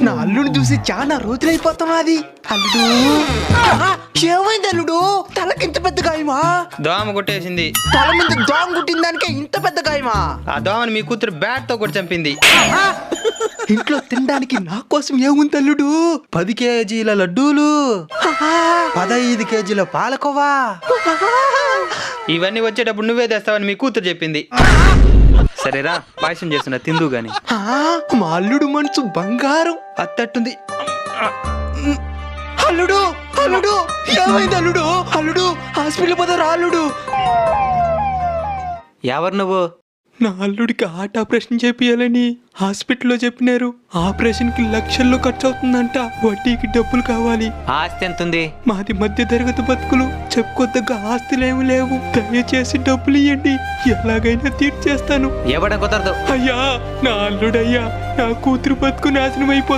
నా అల్లుడిని చూసి చాలా రోజులైపోతున్నది. అల్లుడు ఏమైంది అల్లుడు? తలకి ఇంత పెద్ద గాయమా? దోమ కొట్టేసింది. తల మీద దోమ కుట్టిన దానికే ఇంత పెద్ద గాయమా? ఆ దోమని మీ కూతురు బ్యాట్ తో కూడా చంపింది. ఇంట్లో తినడానికి నా కోసం ఏముంది అల్లుడు? 10 కేజీల లడ్డూలు, 15 కేజీల పాలకోవా, ఇవన్నీ వచ్చేటప్పుడు నువ్వే తెస్తావని మీ కూతురు చెప్పింది. సరేరా, పాయసం చేస్తున్నా, తిందు గాని. మా అల్లుడు మనసు బంగారం. అత్తట్టుంది. అల్లుడు అల్లుడు ఏమైంది అల్లుడు? అల్లుడు హాస్పిటల్ పోతారా అల్లుడు? ఎవరు నువ్వు? నా అల్లుడికి హార్ట్ ఆపరేషన్ చేపియాలని హాస్పిటల్లో చెప్పినారు. ఆపరేషన్ కి లక్షల్లో ఖర్చు అవుతుందంట. వడ్డీకి డబ్బులు కావాలి. ఆస్తి ఎంత ఉంది? మాది మధ్య తరగతి బతుకులు, చెప్పుకోదగ్గ ఆస్తులేమి లేవు. దయచేసి డబ్బులు ఇవ్వండి, ఎలాగైనా తీర్చేస్తాను. ఇవ్వడం కుదరదు. అయ్యా, నా అల్లుడయ్యా, నా కూతురు బతుకు నాశనం అయిపోతుంది.